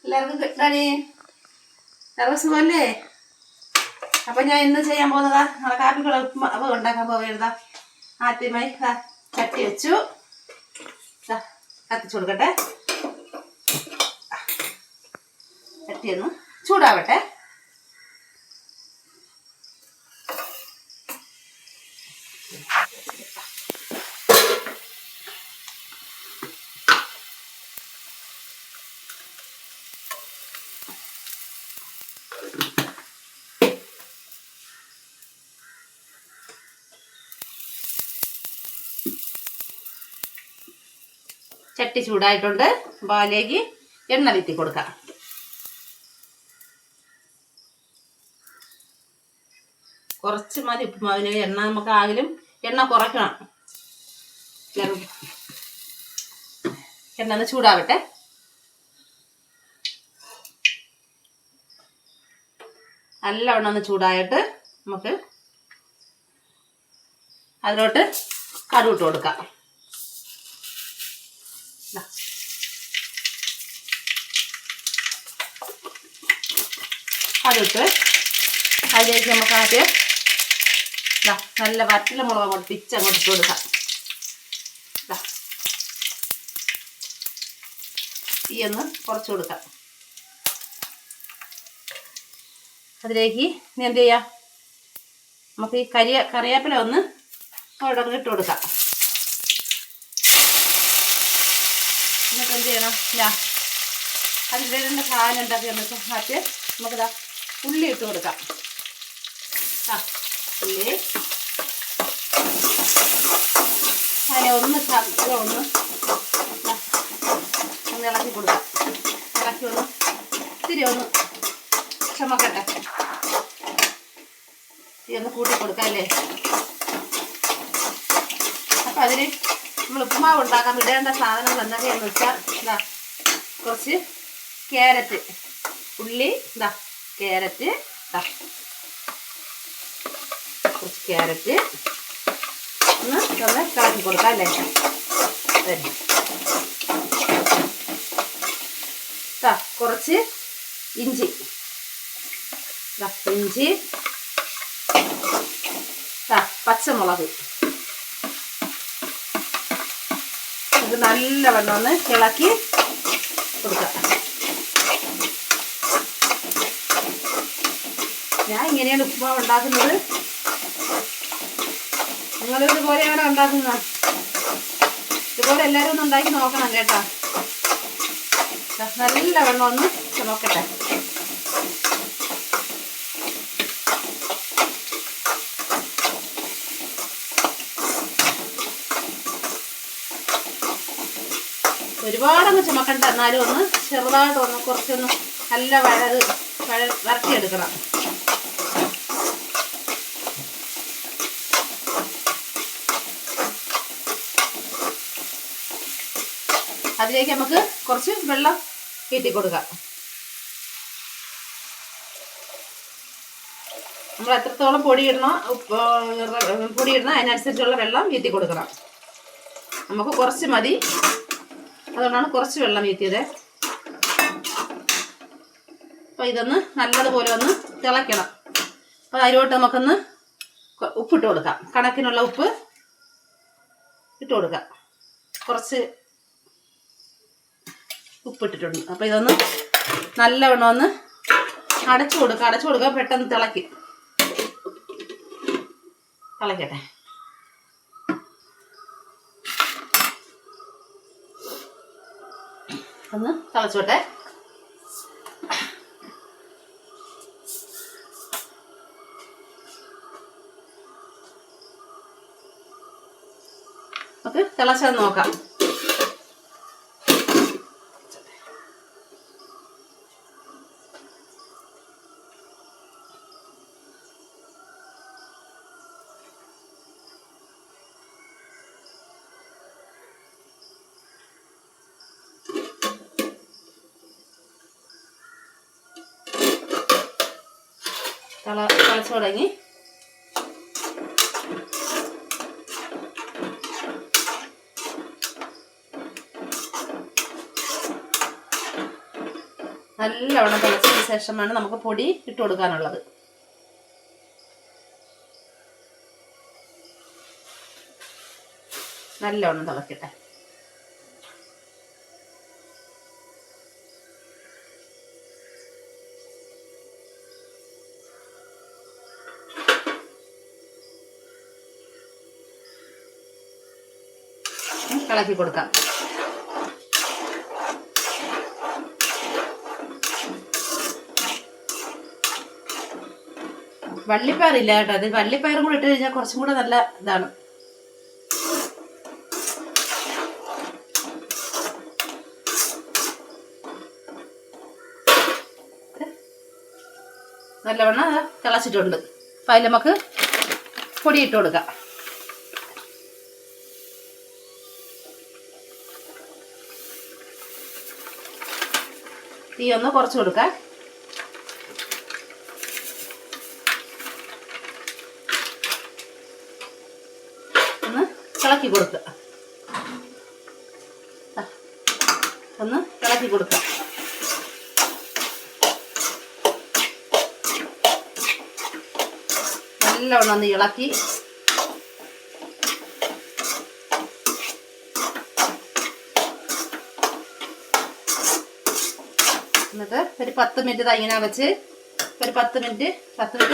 എല്ലാവർക്കും കിട്ടാനേ എല്ലാവർക്കും സുഖമല്ലേ? അപ്പം ഞാൻ ഇന്ന് ചെയ്യാൻ പോകുന്നതാ നമ്മളെ കാപ്പിക്കുള്ള ഉപ്പുമാവ് ഉണ്ടാക്കാൻ പോവുകയാ. ആദ്യമായി ചട്ടി വെച്ചു, കത്തിച്ചു കൊടുക്കട്ടെ. ചട്ടിയൊന്ന് ചൂടാവട്ടെ. ചട്ടി ചൂടായിട്ടുണ്ട്. പാലേക്ക് എണ്ണ വിത്തി കൊടുക്കാം. കുറച്ച് മതി ഉപ്പുമാവിന്. എണ്ണ നമുക്ക് ആകിലും എണ്ണ കുറയ്ക്കണം. എണ്ണ ഒന്ന് ചൂടാവട്ടെ. നല്ലവണ്ണം ഒന്ന് ചൂടായിട്ട് നമുക്ക് അതിലോട്ട് കടുക് ഇട്ട് കൊടുക്കാം. അതിട്ട് അതിലേക്ക് നമുക്ക് ആദ്യം നല്ല വറ്റല മുളക് അങ്ങോട്ട് പിച്ചങ്ങോട്ട് ഇട്ട് കൊടുക്കാം. ഈ ഒന്ന് കുറച്ച് കൊടുക്കാം. അതിലേക്ക് ഇനി എന്ത് ചെയ്യാം, നമുക്ക് ഈ കറിവേപ്പില ഒന്ന് അവിടെ ഇട്ട് കൊടുക്കാം. എന്നിട്ട് എന്ത് ചെയ്യണം, അതിൻ്റെ രണ്ട് സാധനം ഉണ്ടാക്കിയെന്ന് വെച്ചാൽ ആദ്യം നമുക്കിതാ ഉള്ളി ഇട്ട് കൊടുക്കാം. ഉള്ളി അതിനെ ഒന്ന് ഇളക്കി കൊടുക്കാം. ഇളക്കി ഒന്ന് ഇത്തിരി ഒന്ന് ചുമക്കട്ടെ. ഒന്ന് കൂട്ടി കൊടുക്കാം അല്ലേ. അപ്പം അതിന് നമ്മൾ ഉപ്പുമാവ് ഉണ്ടാക്കാൻ ഇടേണ്ട സാധനങ്ങൾ എന്തൊക്കെയാണെന്ന് വെച്ചാൽ കുറച്ച് ക്യാരറ്റ്, ഉള്ളി, ക്യാരറ്റ്, കുറച്ച് ക്യാരറ്റ് ഒന്ന് കളക്കി കൊടുക്കാം അല്ലേ. കുറച്ച് ഇഞ്ചി, ഇഞ്ചി, പച്ചമുളക്. ഇത് നല്ലവണ്ണം ഒന്ന് ഇളക്കി കൊടുക്കാം. ഞാൻ ഇങ്ങനെയാണ് ഉപ്പുമാവ് ഉണ്ടാക്കുന്നത്. നിങ്ങൾ ഇതുപോലെയാണ് ഉണ്ടാക്കുന്നത്. ഇതുപോലെ എല്ലാവരും ഒന്ന് ഉണ്ടാക്കി നോക്കണം കേട്ടോ. നല്ലവണ്ണം ഒന്ന് നോക്കട്ടെ. ഒരുപാടൊന്ന് ചുമക്കണ്ട, എന്നാലും ഒന്ന് ചെറുതായിട്ട് ഒന്ന് കുറച്ചൊന്ന് നല്ല വരട്ടിയെടുക്കണം. അതിലേക്ക് നമുക്ക് കുറച്ച് വെള്ളം കയറ്റി കൊടുക്കാം. നമ്മൾ എത്രത്തോളം പൊടിയിടണോ അതിനനുസരിച്ചുള്ള വെള്ളം വീത്തി കൊടുക്കണം. നമുക്ക് കുറച്ച് മതി, അതുകൊണ്ടാണ് കുറച്ച് വെള്ളം വീത്തിയത്. അപ്പോൾ ഇതൊന്ന് നല്ലതുപോലെ ഒന്ന് തിളയ്ക്കണം. അപ്പോൾ അതിലോട്ട് നമുക്കൊന്ന് ഉപ്പിട്ട് കൊടുക്കാം. കണക്കിനുള്ള ഉപ്പ് ഇട്ട് കൊടുക്കാം. കുറച്ച് ഉപ്പിട്ടിട്ടുണ്ട്. അപ്പോൾ ഇതൊന്ന് നല്ലവണ്ണം ഒന്ന് അടച്ചു കൊടുക്കുക. പെട്ടെന്ന് തിളക്കട്ടെ. ഒന്ന് തിളച്ചോട്ടെ. നമുക്ക് തിളച്ചെന്ന് നോക്കാം. തിളച്ചു തുടങ്ങി. നല്ലവണ്ണം തിളച്ചതിന് ശേഷമാണ് നമുക്ക് പൊടി ഇട്ട് കൊടുക്കാനുള്ളത്. നല്ലവണ്ണം തിളക്കട്ടെ. ഇളക്കി കൊടുക്കാം. വള്ളിപ്പയറില്ല കേട്ടോ, അത് വള്ളിപ്പയറും കൂടി ഇട്ട് കഴിഞ്ഞാൽ കുറച്ചും കൂടെ നല്ല ഇതാണ്. നല്ലവണ്ണം തിളച്ചിട്ടുണ്ട്. അപ്പം അതിൽ നമുക്ക് പൊടി ഇട്ട് കൊടുക്കാം. തീ ഒന്ന് കുറച്ച് കൊടുക്കാം. ഒന്ന് ഇളക്കി കൊടുക്കുക. ഒന്ന് ഇളക്കി കൊടുക്കുക. നല്ലവണ്ണം ഒന്ന് ഇളക്കി എന്നിട്ട് ഒരു 10 മിനിറ്റ് ഇങ്ങനെ വെച്ച് ഒരു 10 മിനിറ്റ്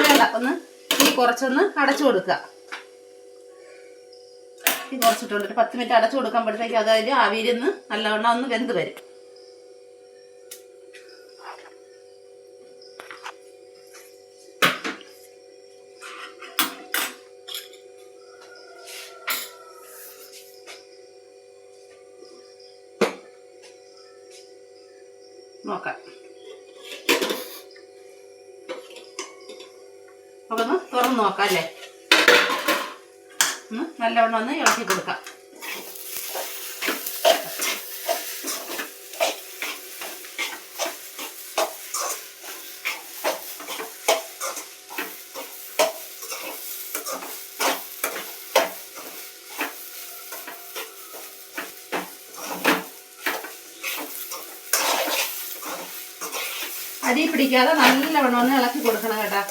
വേണ്ട, ഒന്ന് തീ കുറച്ചൊന്ന് അടച്ചു കൊടുക്കുക. തീ കുറച്ചിട്ടുണ്ട് ഒരു 10 മിനിറ്റ് അടച്ചു കൊടുക്കുമ്പോഴത്തേക്ക് അതായത് ആവിയിൽ നല്ലവണ്ണം ഒന്ന് വെന്ത് വരും. നോക്കാം. നമുക്കൊന്ന് തുറന്ന് നോക്കാം അല്ലേ. നല്ലവണ്ണം ഒന്ന് ഇളക്കി കൊടുക്കാം. അരി പിടിക്കാതെ നല്ലവണ്ണം ഒന്ന് ഇളക്കി കൊടുക്കണം കേട്ടോ.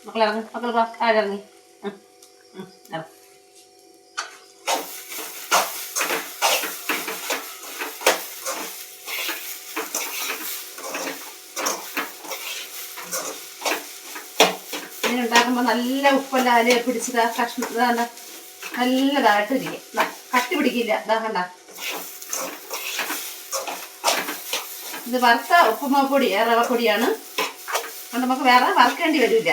മക്കളിറങ്ങി, മക്കൾ താഴെറങ്ങി. ഇങ്ങനെ ഉണ്ടാക്കുമ്പോൾ നല്ല ഉപ്പെല്ലാം അതിൽ പിടിച്ചത് കഷ്ണം ഇതാണ് നല്ലതായിട്ട് ഇരിക്കും. കട്ടി പിടിക്കില്ല. ഇതാ കണ്ട, ഇത് വറുത്ത ഉപ്പുമാപ്പൊടി റവപ്പൊടിയാണ്. അതുകൊണ്ട് നമുക്ക് വേറെ വറുക്കേണ്ടി വരില്ല.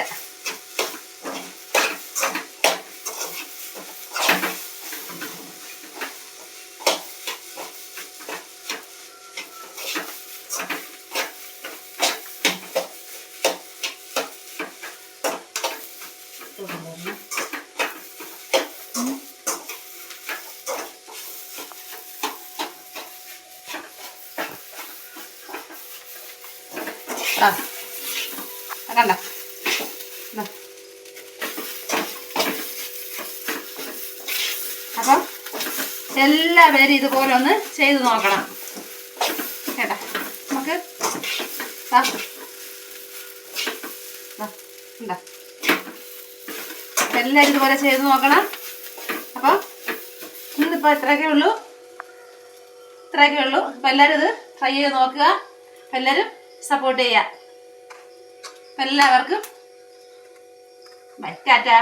കണ്ട, അപ്പം എല്ലാവരും ഇതുപോലെ ഒന്ന് ചെയ്ത് നോക്കണം കേട്ടോ. നമുക്ക് എല്ലാവരും ഇതുപോലെ ചെയ്ത് നോക്കണം. അപ്പം ഇന്നിപ്പോൾ ഇത്രയൊക്കെ ഉള്ളൂ. അപ്പം എല്ലാവരും ഇത് ട്രൈ ചെയ്ത് നോക്കുക. എല്ലാവരും സപ്പോർട്ട് ചെയ്യുക. എല്ലാവർക്കും ബൈ, ടാറ്റാ.